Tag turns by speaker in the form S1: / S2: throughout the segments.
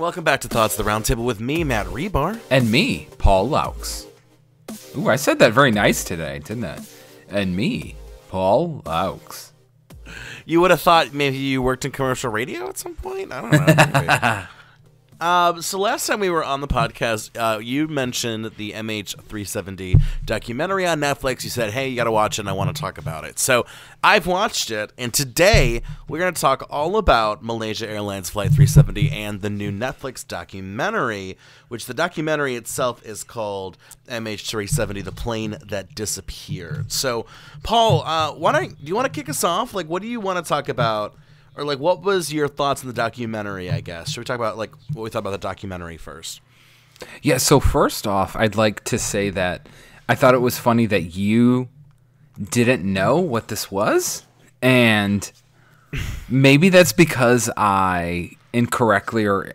S1: welcome back to Thoughts of the Roundtable with me, Matt Rebar.
S2: And me, Paul Laux. Ooh, I said that very nice today, didn't I? And me, Paul Laux.
S1: You would have thought maybe you worked in commercial radio at some point? I don't know. So last time we were on the podcast, you mentioned the MH370 documentary on Netflix. You said, hey, you got to watch it, and I want to talk about it. So I've watched it, and today we're going to talk all about Malaysia Airlines Flight 370 and the new Netflix documentary, which the documentary itself is called MH370, the plane that disappeared. So, Paul, do you want to kick us off? Like, what do you want to talk about? Or, like, what was your thoughts on the documentary, I guess? Should we talk about, like, what we thought about the documentary first?
S2: Yeah, so first off, I'd like to say that I thought it was funny that you didn't know what this was. And maybe that's because I incorrectly I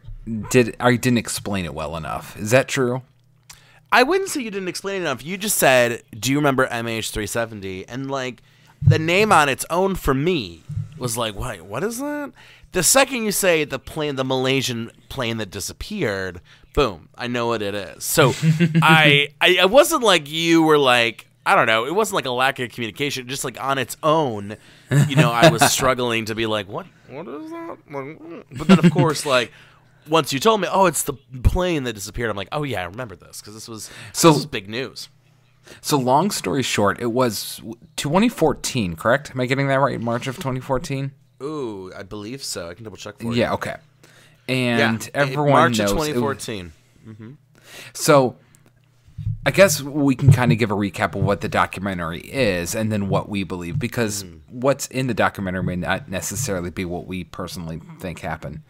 S2: didn't explain it well enough. Is that true?
S1: I wouldn't say you didn't explain it enough. You just said, do you remember MH370? And, like, the name on its own for me was like, wait, what is that? The second you say the Malaysian plane that disappeared, boom, I know what it is. So I wasn't like you were like, I don't know, it wasn't like a lack of communication, just like on its own, I was struggling to be like, what is that? But then of course, like, once you told me, oh, it's the plane that disappeared, I'm like, oh yeah, I remember this, because this was big news.
S2: So long story short, it was 2014, correct? Am I getting that right? March of 2014?
S1: Ooh, I believe so. I can double check for you.
S2: Yeah, okay. And everyone
S1: March
S2: knows.
S1: March of 2014.
S2: So I guess we can kind of give a recap of what the documentary is and then what we believe, because what's in the documentary may not necessarily be what we personally think happened.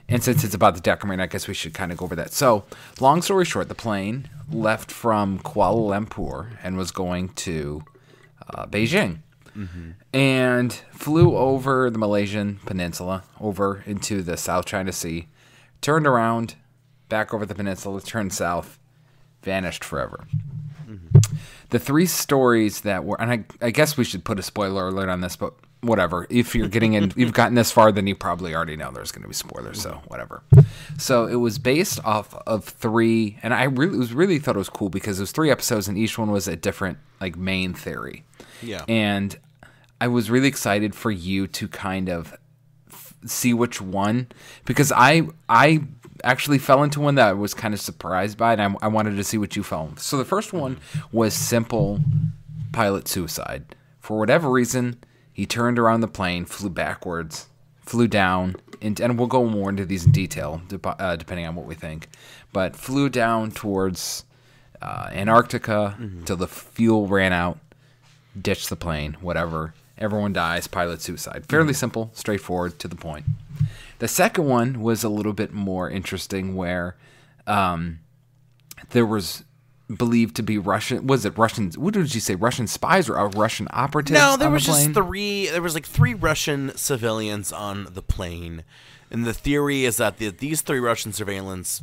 S2: And since it's about the documentary, I guess we should kind of go over that. So, long story short, the plane left from Kuala Lumpur and was going to Beijing. And flew over the Malaysian peninsula, over into the South China Sea, turned around, back over the peninsula, turned south, vanished forever. The three stories that were, and I guess we should put a spoiler alert on this, but whatever. If you're getting in, you've gotten this far, then you probably already know there's going to be spoilers, so whatever. So it was based off of three, and I really thought it was cool because it was 3 episodes, and each one was a different like main theory.
S1: Yeah.
S2: And I was really excited for you to kind of see which one, because I actually fell into one that I was kind of surprised by, and I wanted to see what you fell. So the first one was simple pilot suicide. For whatever reason, he turned around the plane, flew backwards, flew down, and we'll go more into these in detail, depending on what we think, but flew down towards Antarctica till the fuel ran out, ditched the plane, whatever. Everyone dies, pilot suicide. Fairly simple, straightforward, to the point. The second one was a little bit more interesting, where there was believed to be Russian. Was it Russians? What did you say? Russian spies or Russian operatives?
S1: No, there
S2: on
S1: was
S2: the plane?
S1: just three. There was like 3 Russian civilians on the plane, and the theory is that these 3 Russian surveillance,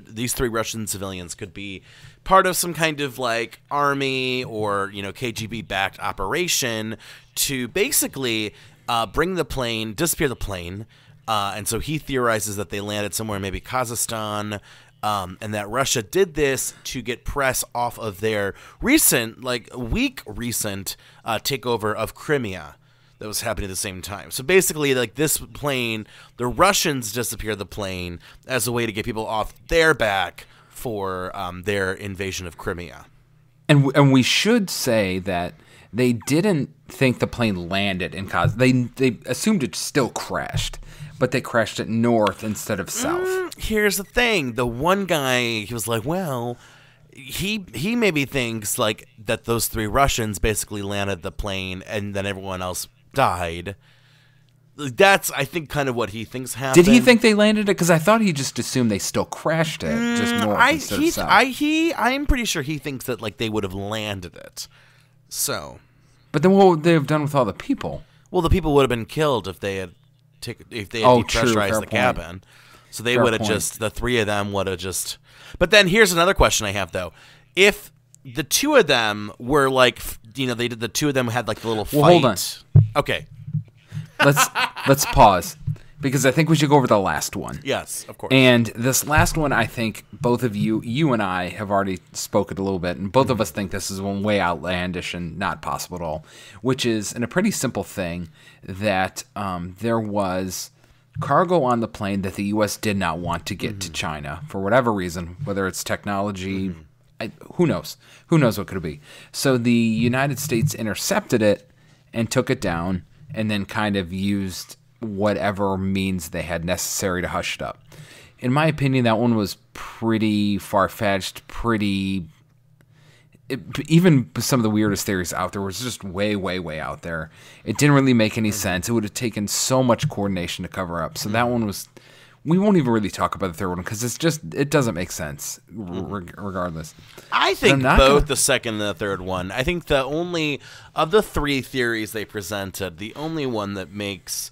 S1: these 3 Russian civilians could be part of some kind of like army or KGB backed operation to basically disappear the plane. And so he theorizes that they landed somewhere, maybe Kazakhstan, and that Russia did this to get press off of their recent takeover of Crimea that was happening at the same time. So basically, like, this plane, the Russians disappeared the plane as a way to get people off their back for their invasion of Crimea.
S2: And we should say that they didn't think the plane landed in Kazakhstan. They assumed it still crashed, but they crashed it north instead of south.
S1: Here's the thing. The one guy, he was like, well, he maybe thinks like that those 3 Russians basically landed the plane and then everyone else died. That's, I think, kind of what he thinks happened.
S2: Did he think they landed it? Because I thought he just assumed they still crashed it, just north instead of south.
S1: I'm pretty sure he thinks that like they would have landed it. So,
S2: but then what would they have done with all the people?
S1: Well, the people would have been killed if they had depressurized the cabin. So they would have the 3 of them would have just. But then here's another question I have though: if the 2 of them were like, they did the 2 of them had like the little fight.
S2: Well, hold on.
S1: Okay.
S2: Let's pause. because I think we should go over the last one.
S1: Yes, of course.
S2: And this last one, I think both of you and I have already spoken a little bit, and both of us think this is one way outlandish and not possible at all, which is, in a pretty simple thing, that there was cargo on the plane that the U.S. did not want to get to China for whatever reason, whether it's technology, who knows? Who knows what could be? So the United States intercepted it and took it down and then kind of used whatever means they had necessary to hush it up. In my opinion, that one was pretty far-fetched, even some of the weirdest theories out there was just way, way, way out there. It didn't really make any sense. It would have taken so much coordination to cover up. So that one was, we won't even really talk about the third one because it doesn't make sense regardless.
S1: I think both the second and the third one, I think the only, of the three theories they presented, the only one that makes,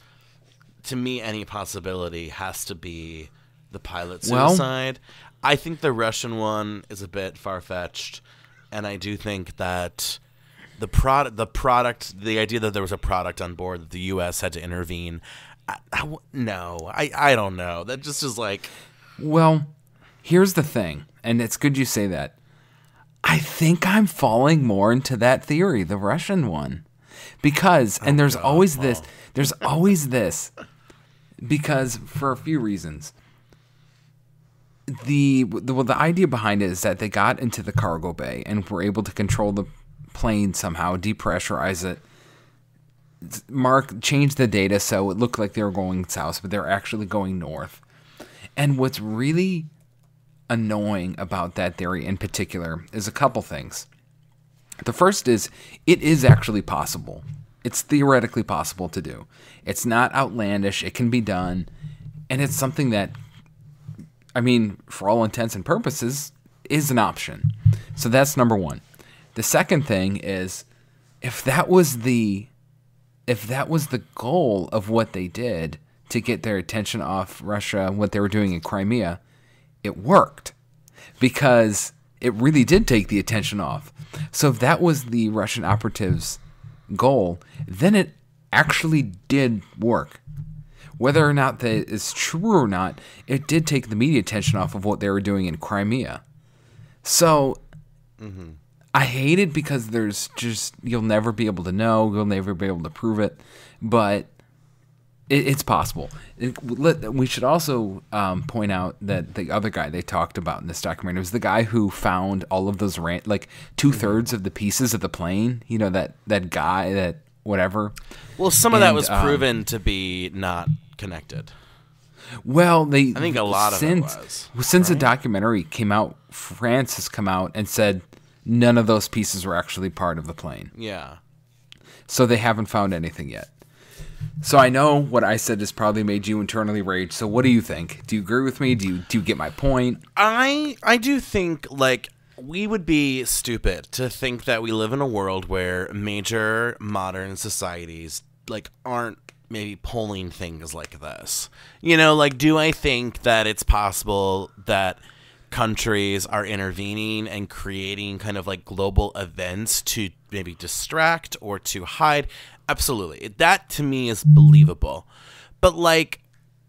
S1: to me, any possibility has to be the pilot suicide. I think the Russian one is a bit far-fetched, and I do think that the idea that there was a product on board that the U.S. had to intervene, I don't know. That just is like...
S2: Well, here's the thing, and it's good you say that. I think I'm falling more into that theory, the Russian one. Because, and there's always this, because for a few reasons. The idea behind it is that they got into the cargo bay and were able to control the plane somehow, depressurize it, change the data so it looked like they were going south, but they're actually going north. And what's really annoying about that theory in particular is a couple things. The first is it is actually possible. It's theoretically possible to do. It's not outlandish. It can be done. And it's something that, I mean, for all intents and purposes, is an option. So that's number one. The second thing is, if that was the goal of what they did to get their attention off Russia, what they were doing in Crimea, it worked. Because it really did take the attention off. So if that was the Russian operatives' goal, then it actually did work. Whether or not that is true or not, it did take the media attention off of what they were doing in Crimea. So I hate it because there's just, you'll never be able to know, you'll never be able to prove it, but it's possible. We should also point out that the other guy they talked about in this documentary was the guy who found all of those, like 2/3 of the pieces of the plane. You know, that guy, that whatever.
S1: Well, some of that was proven to be not connected.
S2: Well, I
S1: think a lot of it was.
S2: Since the documentary came out, France has come out and said none of those pieces were actually part of the plane.
S1: Yeah.
S2: So they haven't found anything yet. So I know what I said has probably made you internally rage. So what do you think? Do you agree with me? Do you get my point?
S1: I do think, like, we would be stupid to think that we live in a world where major modern societies, like, aren't maybe pulling things like this. You know, like, do I think that it's possible that countries are intervening and creating kind of like global events to maybe distract or to hide? Absolutely. That to me is believable. But like,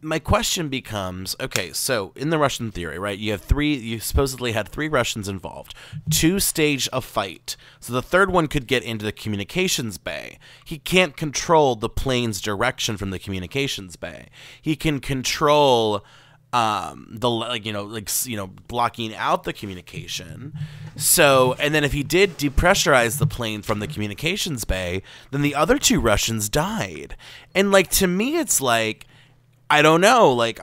S1: my question becomes, okay, so in the Russian theory, right, you supposedly had 3 Russians involved. 2 staged a fight. So the third one could get into the communications bay. He can't control the plane's direction from the communications bay. He can control blocking out the communication. So, and then if he did depressurize the plane from the communications bay, then the other 2 Russians died. And like, to me, it's like, I don't know, like,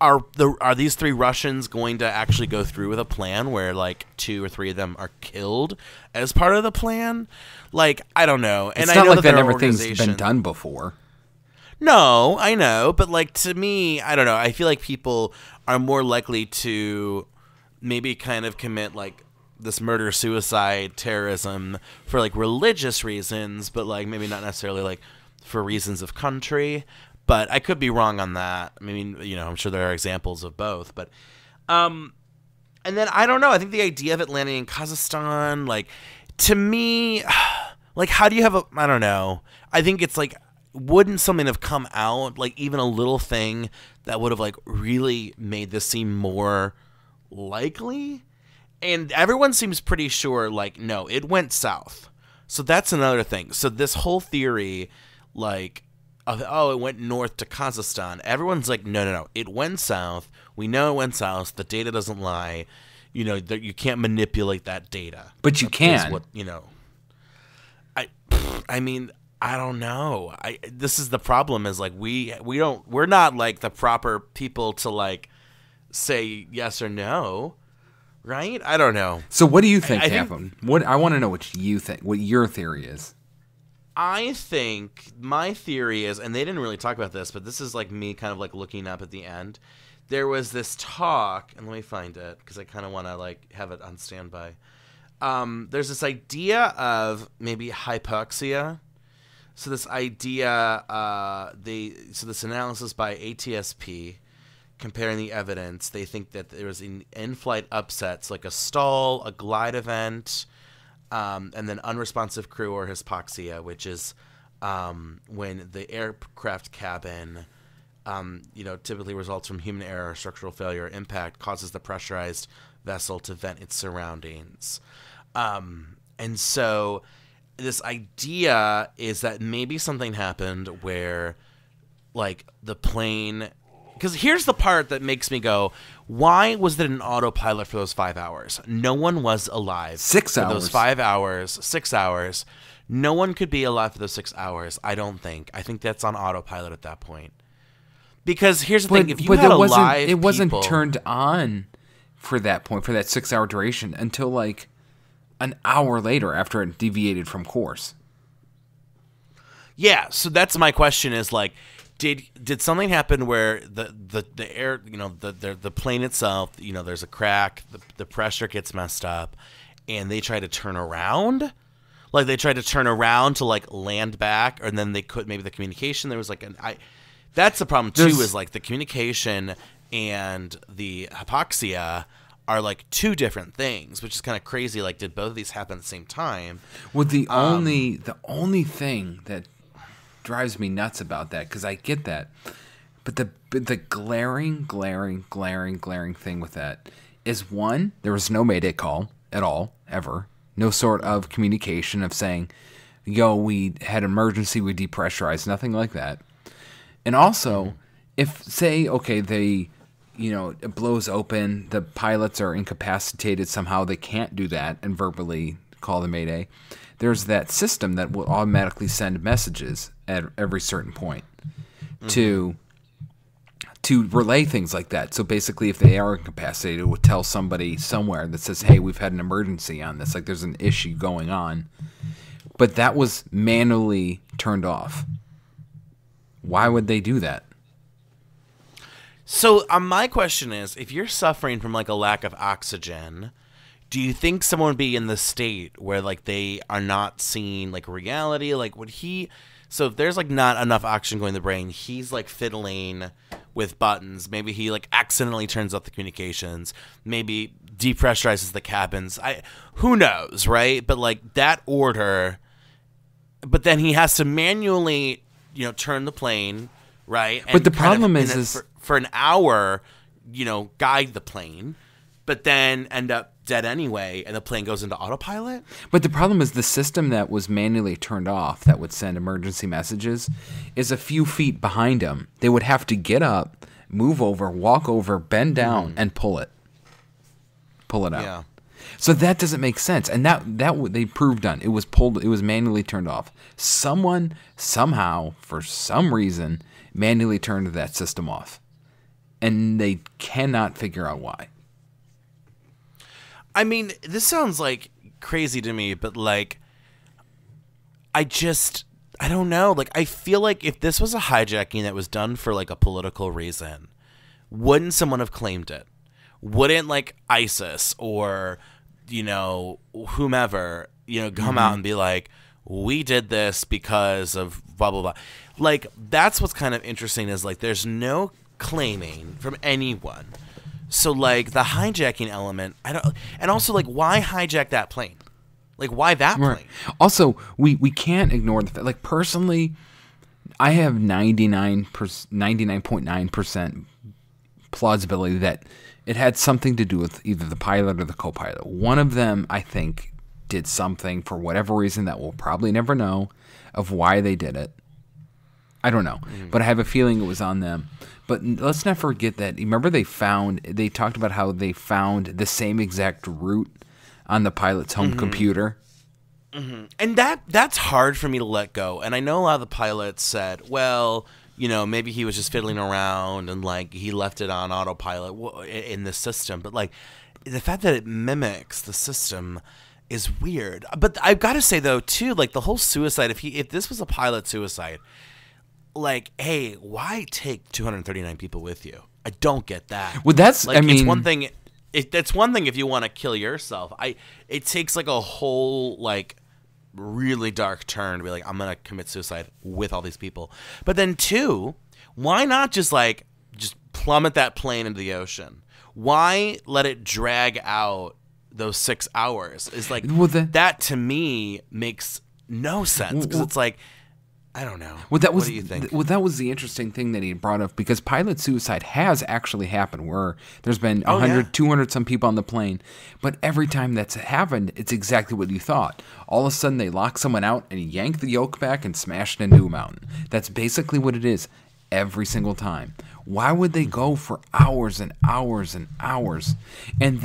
S1: are these 3 Russians going to actually go through with a plan where like 2 or 3 of them are killed as part of the plan? Like, I don't know. And
S2: it's not like that everything's been done before.
S1: No, I know, but like, to me, I don't know. I feel like people are more likely to maybe kind of commit like this murder, suicide, terrorism for like religious reasons, but like maybe not necessarily like for reasons of country. But I could be wrong on that. I mean, you know, I'm sure there are examples of both, but and then I don't know. I think the idea of it landing in Kazakhstan, like, to me, like, how do you have I don't know. I think it's like, wouldn't something have come out, like even a little thing that would have like really made this seem more likely? And everyone seems pretty sure, like, no, it went south. So that's another thing. So this whole theory, like, oh, it went north to Kazakhstan. Everyone's like, no. It went south. We know it went south. The data doesn't lie. You know, you can't manipulate that data.
S2: But you can.
S1: What, you know. I mean, I don't know. This is the problem is, like, we're not, like, the proper people to, like, say yes or no. Right? I don't know.
S2: So what do you think happened? I want to know what you think. What your theory is.
S1: I think my theory is, and they didn't really talk about this, but this is like me kind of like looking up at the end. There was this talk, and let me find it because I kind of want to like have it on standby. There's this idea of maybe hypoxia. So this idea, so this analysis by ATSP. Comparing the evidence, they think that there was in-flight upsets like a stall, a glide event, and then unresponsive crew or hypoxia, which is when the aircraft cabin, typically results from human error, structural failure, or impact, causes the pressurized vessel to vent its surroundings. And so this idea is that maybe something happened where, like, the plane... Because here's the part that makes me go, why was it an autopilot for those 5 hours? No one was alive.
S2: 6 hours.
S1: For those 5 hours, 6 hours. No one could be alive for those 6 hours, I don't think. I think that's on autopilot at that point. Because here's the thing, if you had alive
S2: it wasn't
S1: people,
S2: turned on for that point, for that 6 hour duration, until like an hour later after it deviated from course.
S1: Yeah, so that's my question is like, Did something happen where the air, the plane itself, there's a crack, the pressure gets messed up, and they try to turn around? Like, they tried to turn around to, like, land back, and then they could, maybe the communication, there was, like, that's the problem, too, is, like, the communication and the hypoxia are, like, two different things, which is kind of crazy. Like, did both of these happen at the same time?
S2: Well, the only thing that drives me nuts about that, because I get that, but the glaring thing with that is, one, there was no Mayday call at all, ever. No sort of communication of saying, yo, we had an emergency, we depressurized, nothing like that. And also, if, say, okay, it blows open, the pilots are incapacitated somehow, they can't do that and verbally call the Mayday, there's that system that will automatically send messages at every certain point to relay things like that. So basically, if they are incapacitated, it will tell somebody somewhere that says, hey, we've had an emergency on this, like there's an issue going on. But that was manually turned off. Why would they do that?
S1: So my question is, if you're suffering from like a lack of oxygen, do you think someone would be in the state where like they are not seeing like reality? Like, would he... So if there's like not enough oxygen going to the brain, he's like fiddling with buttons. Maybe he like accidentally turns off the communications. Maybe depressurizes the cabins. Who knows, right? But like that order. But then he has to manually, turn the plane, right? And
S2: but the problem is
S1: for an hour, guide the plane, but then end up dead anyway, and the plane goes into autopilot.
S2: But the problem is the system that was manually turned off that would send emergency messages is a few feet behind them. They would have to get up, move over, walk over, bend down, and pull it out.
S1: Yeah.
S2: So that doesn't make sense, and that they proved on. It was pulled. It was manually turned off. Someone somehow, for some reason, manually turned that system off, and they cannot figure out why.
S1: I mean, this sounds like crazy to me, but like, I don't know. Like, I feel like if this was a hijacking that was done for like a political reason, wouldn't someone have claimed it? Wouldn't like ISIS or, whomever, come out and be like, we did this because of blah, blah, blah. Like, that's what's kind of interesting is like, there's no claiming from anyone. So, like, the hijacking element, and also, like, why hijack that plane? Like, why that plane?
S2: Also, we can't ignore the fact, like, personally, I have 99.9% plausibility that it had something to do with either the pilot or the co-pilot. One of them, I think, did something for whatever reason that we'll probably never know of why they did it. I don't know, but I have a feeling it was on them. But let's not forget that, remember they talked about how they found the same exact route on the pilot's home computer.
S1: Mm-hmm. And that's hard for me to let go. And I know a lot of the pilots said, well, maybe he was just fiddling around and like he left it on autopilot in the system. But like the fact that it mimics the system is weird. But I've got to say though too, like the whole suicide, if this was a pilot suicide, like, hey, why take 239 people with you? I don't get that.
S2: Well, that's
S1: like, it's one thing. That's one thing if you want to kill yourself. It takes like a whole like really dark turn to be like, I'm gonna commit suicide with all these people. But then two, why not just plummet that plane into the ocean? Why let it drag out those 6 hours? Is like that to me makes no sense because it's like, I don't know. What do you think?
S2: Well, that was the interesting thing that he brought up because pilot suicide has actually happened where there's been 100, 200 some people on the plane. But every time that's happened, it's exactly what you thought. All of a sudden, they lock someone out and yank the yoke back and smash it into a mountain. That's basically what it is every single time. Why would they go for hours and hours and hours? And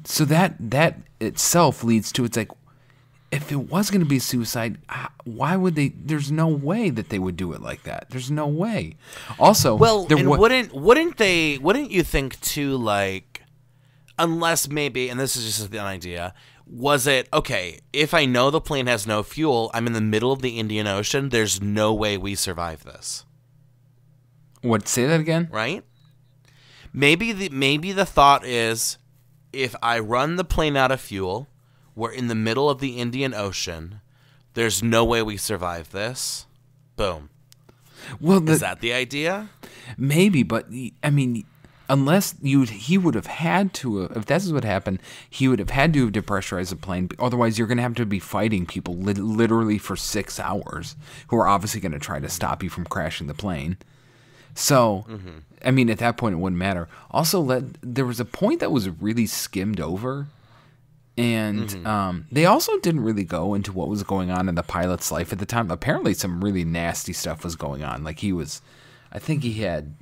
S2: so that itself leads to, it's like, if it was going to be suicide, why would they? There's no way that they would do it like that. There's no way. Also,
S1: well, and wouldn't you think too? Like, unless maybe, and this is just an idea. Was it okay? If I know the plane has no fuel, I'm in the middle of the Indian Ocean. There's no way we survive this.
S2: What? Say that again.
S1: Right? Maybe the thought is, if I run the plane out of fuel. We're in the middle of the Indian Ocean. There's no way we survive this. Boom.
S2: Well,
S1: is that the idea?
S2: Maybe, but unless he would have had to, if that's what happened, he would have had to have depressurized the plane. Otherwise, you're going to have to be fighting people literally for 6 hours who are obviously going to try to stop you from crashing the plane. So, at that point, it wouldn't matter. Also, there was a point that was really skimmed over. And they also didn't really go into what was going on in the pilot's life at the time. Apparently, some really nasty stuff was going on. Like I think he had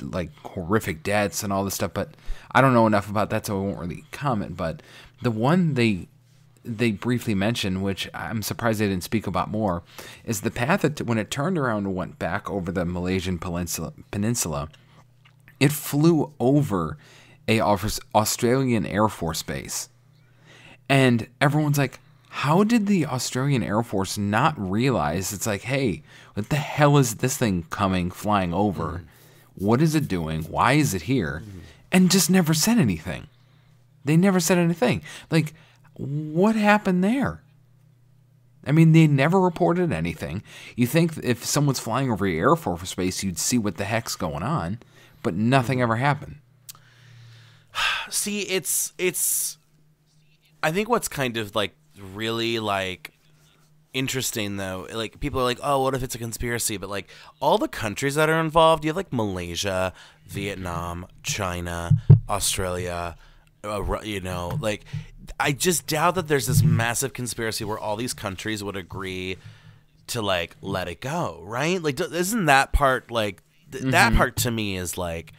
S2: like horrific debts and all this stuff. But I don't know enough about that, so I won't really comment. But the one they briefly mentioned, which I'm surprised they didn't speak about more, is the path that when it turned around and went back over the Malaysian peninsula, it flew over a Australian Air Force base. And everyone's like, how did the Australian Air Force not realize? It's like, hey, what the hell is this thing flying over? What is it doing? Why is it here? And just never said anything. They never said anything. Like, what happened there? They never reported anything. You think if someone's flying over your Air Force base, you'd see what the heck's going on, but nothing ever happened.
S1: See, it's I think what's kind of like really like interesting though, like people are like, oh, what if it's a conspiracy? But like all the countries that are involved, you have like Malaysia, Vietnam, China, Australia, like I just doubt that there's this massive conspiracy where all these countries would agree to like let it go, right? Like, isn't that part like that part to me is like,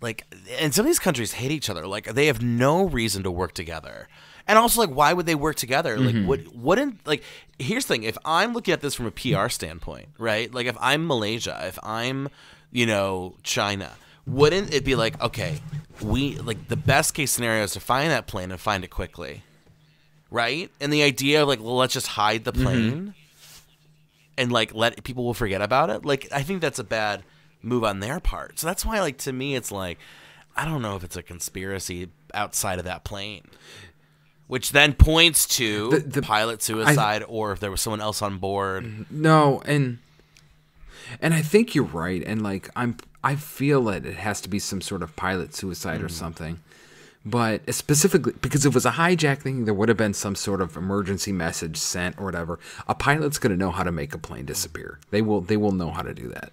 S1: and some of these countries hate each other. Like they have no reason to work together. And also, like, why would they work together? Like, wouldn't like? Here's the thing: if I'm looking at this from a PR standpoint, right? Like, if I'm Malaysia, if I'm, China, wouldn't it be like, okay, the best case scenario is to find that plane and find it quickly, right? And the idea of like, well, let's just hide the plane, and like let people will forget about it. Like, I think that's a bad move on their part. So that's why, like, to me, it's like, I don't know if it's a conspiracy outside of that plane. Which then points to the pilot suicide, or if there was someone else on board.
S2: No, and I think you're right, and like I feel that it has to be some sort of pilot suicide or something. But specifically, because if it was a hijack thing, there would have been some sort of emergency message sent or whatever. A pilot's going to know how to make a plane disappear. They will know how to do that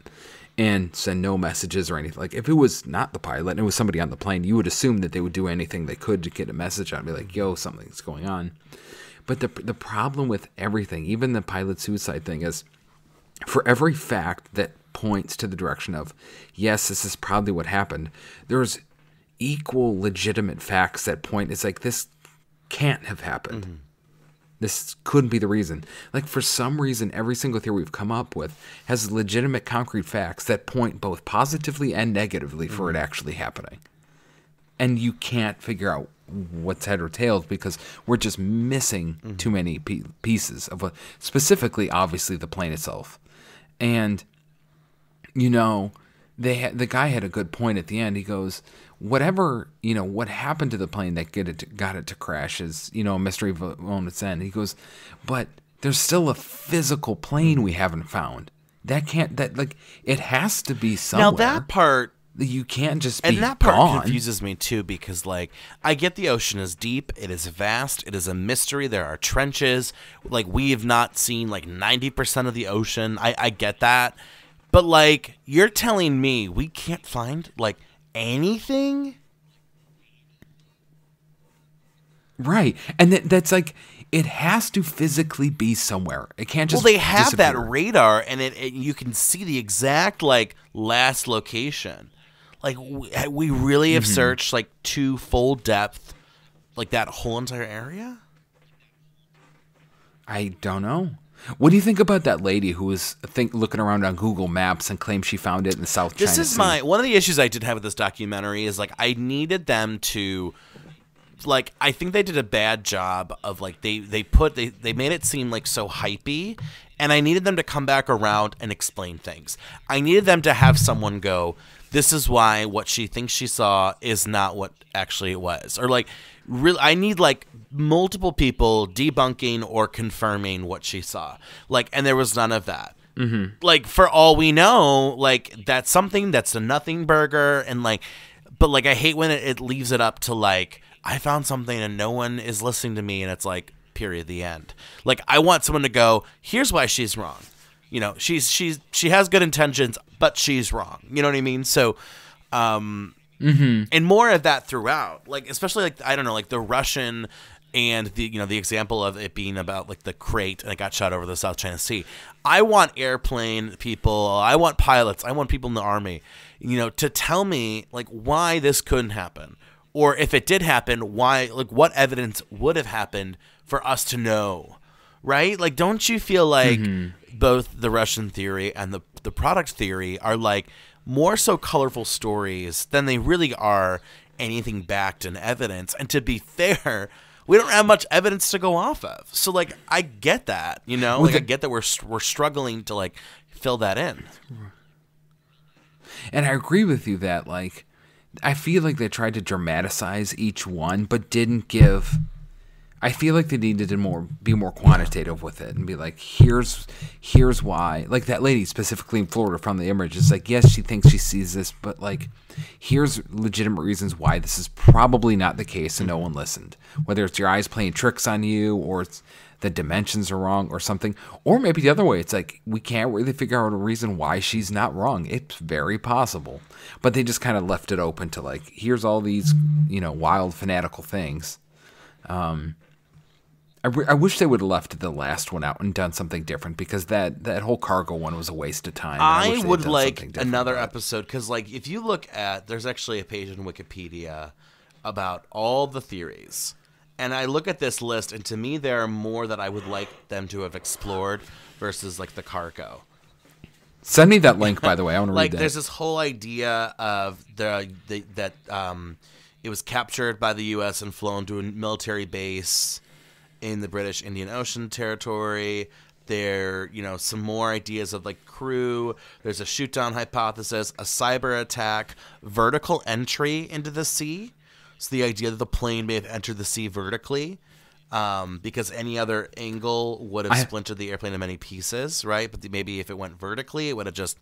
S2: and send no messages or anything. Like if it was not the pilot and it was somebody on the plane, you would assume that they would do anything they could to get a message out and be like, yo, something's going on. But the problem with everything, even the pilot suicide thing, is for every fact that points to the direction of, yes, this is probably what happened, there's equal legitimate facts that point, it's like, this can't have happened. Mm-hmm. This couldn't be the reason. Like, for some reason, every single theory we've come up with has legitimate concrete facts that point both positively and negatively for it actually happening. And you can't figure out what's head or tails because we're just missing too many pieces of what, specifically, obviously, the plane itself. And, you know, the guy had a good point at the end. He goes, whatever, you know, what happened to the plane that got it to crash is, you know, a mystery of its end. He goes, but there's still a physical plane we haven't found. It has to be somewhere.
S1: Now that part,
S2: you can't just be
S1: and that part
S2: gone.
S1: confuses me too, because like, I get the ocean is deep, it is vast, it is a mystery. There are trenches. Like, we have not seen like 90% of the ocean. I get that, but like, you're telling me we can't find like anything?
S2: Right. And that's like, it has to physically be somewhere. It can't just
S1: Well, they have
S2: disappear.
S1: that radar, and you can see the exact like last location. Like, we really have searched like to full depth, like that whole entire area.
S2: I don't know. What do you think about that lady who was looking around on Google Maps and claimed she found it in the South China Sea?
S1: This is one of the issues I did have with this documentary is like, I needed them to, like, I think they did a bad job of like, they made it seem like so hypey, and I needed them to come back around and explain things. I needed them to have someone go, this is why what she thinks she saw is not what actually it was. Or like, really, I need like multiple people debunking or confirming what she saw. Like, and there was none of that. Mm-hmm. Like, for all we know, like, that's something that's a nothing burger. And like, but like, I hate when it leaves it up to like, I found something and no one is listening to me, and it's like, period, the end. Like, I want someone to go, here's why she's wrong. You know, she has good intentions, but she's wrong. You know what I mean? So, and more of that throughout, like, especially like, I don't know, like the Russian and the example of it being about like the crate and it got shot over the South China Sea. I want airplane people, I want pilots, I want people in the army, you know, to tell me like why this couldn't happen, or if it did happen, why, like what evidence would have happened for us to know, right? Like, don't you feel like both the Russian theory and the product theory are like more so colorful stories than they really are anything backed in evidence? And to be fair, we don't have much evidence to go off of. So like, I get that, you know, like I get that we're struggling to like fill that in.
S2: And I agree with you that like, I feel like they tried to dramatize each one, but didn't give. I feel like they needed to be more quantitative with it and be like, here's why. Like that lady specifically in Florida from the image is like, yes, she thinks she sees this, but like, here's legitimate reasons why this is probably not the case and no one listened. Whether it's your eyes playing tricks on you, or it's the dimensions are wrong or something, or maybe the other way. It's like, we can't really figure out a reason why she's not wrong. It's very possible. But they just kind of left it open to like, here's all these, you know, wild fanatical things. I wish they would have left the last one out and done something different, because that whole cargo one was a waste of time.
S1: I would like another episode, because like, if you look at, there's actually a page in Wikipedia about all the theories, and I look at this list, and to me there are more that I would like them to have explored versus like the cargo.
S2: Send me that link, by the way. I want to
S1: like,
S2: read that.
S1: There's this whole idea of that it was captured by the U.S. and flown to a military base in the British Indian Ocean territory. There, you know, some more ideas of like crew. There's a shoot down hypothesis, a cyber attack, vertical entry into the sea. So the idea that the plane may have entered the sea vertically, because any other angle would have splintered the airplane in many pieces, right? But maybe if it went vertically, it would have just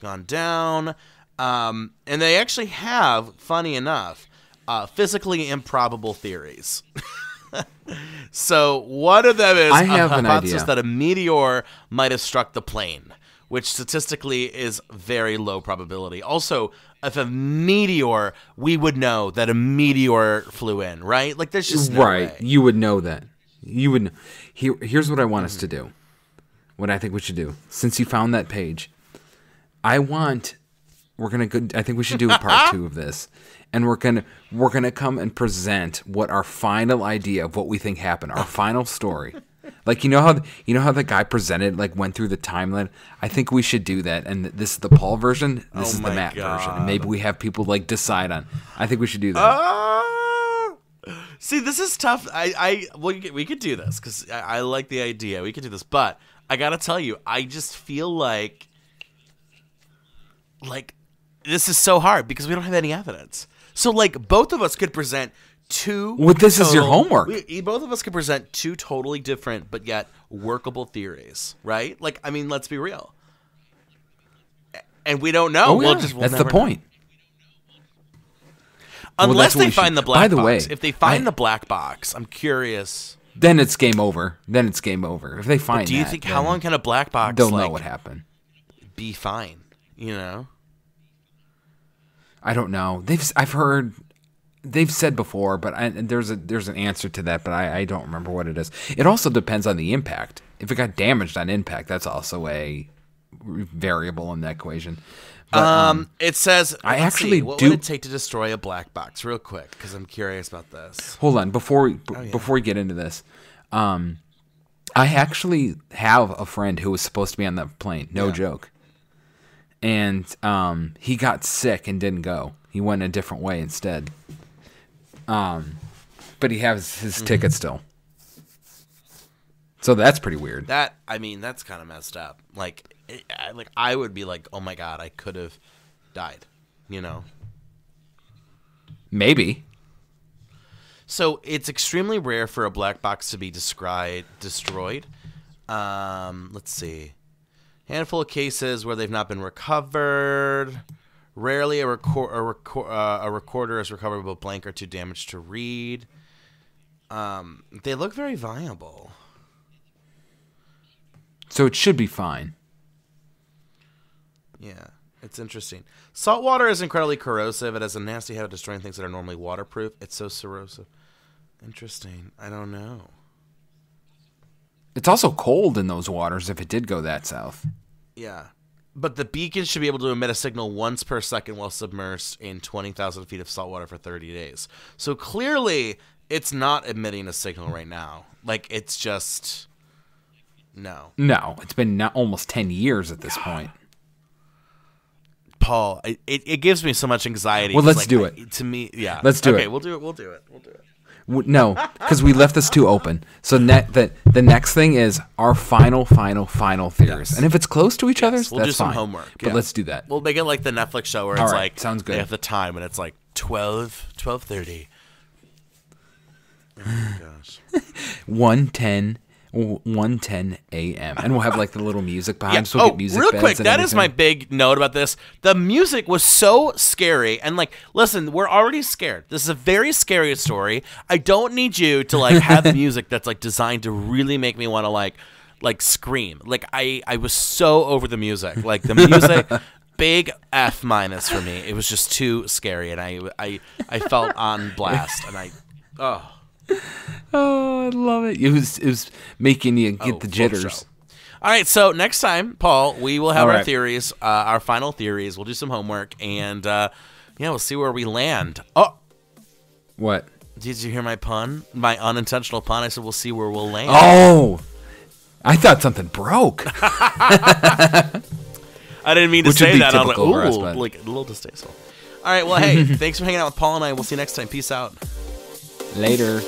S1: gone down. And they actually have, funny enough, physically improbable theories. So one of them is
S2: I have
S1: a
S2: an
S1: hypothesis
S2: idea.
S1: that a meteor might have struck the plane, which statistically is very low probability. Also, if a meteor, we would know that a meteor flew in, right? Like, there's just no way.
S2: You would know that. You would. Here's what I want us to do. What I think we should do. Since you found that page, I think we should do a part 2 of this, and we're gonna come and present what our final idea of what we think happened, our final story. Like, you know how the guy presented, like, went through the timeline. I think we should do that, and this is the Paul version. This is the Matt version, and maybe we have people like decide on. I think we should do that.
S1: See, this is tough. We could do this because I like the idea. We could do this, but I gotta tell you, I just feel like this is so hard because we don't have any evidence. So, like, both of us could present two.
S2: Well, this is your homework.
S1: Both of us could present two totally different but yet workable theories, right? Like, I mean, let's be real. And we don't know.
S2: Oh, yeah. That's the point.
S1: Unless they find the black box.
S2: By the way,
S1: if they find the black box, I'm curious.
S2: Then it's game over. If they find
S1: do you think how long can a black box?
S2: They'll know what happened.
S1: Be fine. You know.
S2: I don't know. I've heard. They've said before, but there's an answer to that, but I don't remember what it is. It also depends on the impact. If it got damaged on impact, that's also a variable in the equation. But,
S1: it says. What would it take to destroy a black box? Real quick, because I'm curious about this.
S2: Hold on, before we get into this, I actually have a friend who was supposed to be on the plane. No joke. And he got sick and didn't go. He went a different way instead. But he has his ticket still. So that's pretty weird.
S1: That's kind of messed up. Like I would be like, oh my god, I could have died. You know.
S2: Maybe.
S1: So it's extremely rare for a black box to be destroyed. Let's see. Handful of cases where they've not been recovered. Rarely a recorder is recoverable blank or too damaged to read. They look very viable.
S2: So it should be fine.
S1: Yeah, it's interesting. Salt water is incredibly corrosive. It has a nasty habit of destroying things that are normally waterproof. It's so corrosive. Interesting. I don't know.
S2: It's also cold in those waters if it did go that south.
S1: Yeah. But the beacon should be able to emit a signal once per second while submersed in 20,000 feet of salt water for 30 days. So clearly, it's not emitting a signal right now. Like, it's just... No.
S2: No. It's been almost 10 years at this point.
S1: Paul, it gives me so much anxiety.
S2: Well, let's do it.
S1: To me, yeah.
S2: Let's do it.
S1: Okay, we'll do it.
S2: No, because we left this too open. So the next thing is our final theories.
S1: Yes.
S2: And if it's close to each other,
S1: we'll
S2: that's
S1: do some
S2: fine.
S1: homework.
S2: But let's do that.
S1: We'll make it like the Netflix show where
S2: All
S1: it's
S2: right,
S1: like
S2: sounds good.
S1: They have the time and it's like 12:30. Oh my gosh.
S2: 1:10 a.m. And we'll have like the little music behind. So we'll get music
S1: real
S2: beds
S1: quick,
S2: and
S1: that is my big note about this. The music was so scary, and like, listen, we're already scared. This is a very scary story. I don't need you to like have music that's like designed to really make me want to like scream. Like I was so over the music. Like the music, big F- for me. It was just too scary, and I felt on blast, and
S2: Oh, I love it. It was making you get the jitters.
S1: All right, so next time, Paul, we will have
S2: All
S1: our
S2: right.
S1: theories, our final theories. We'll do some homework, and we'll see where we land. Oh,
S2: What?
S1: did you hear my pun? My unintentional pun? I said we'll see where we'll land.
S2: Oh, I thought something broke.
S1: I didn't mean to
S2: Which would
S1: say
S2: be
S1: that. I was like,
S2: typical for us,
S1: ooh,
S2: but-
S1: like a little distasteful. All right, well, hey, thanks for hanging out with Paul and I. We'll see you next time. Peace out.
S2: Later.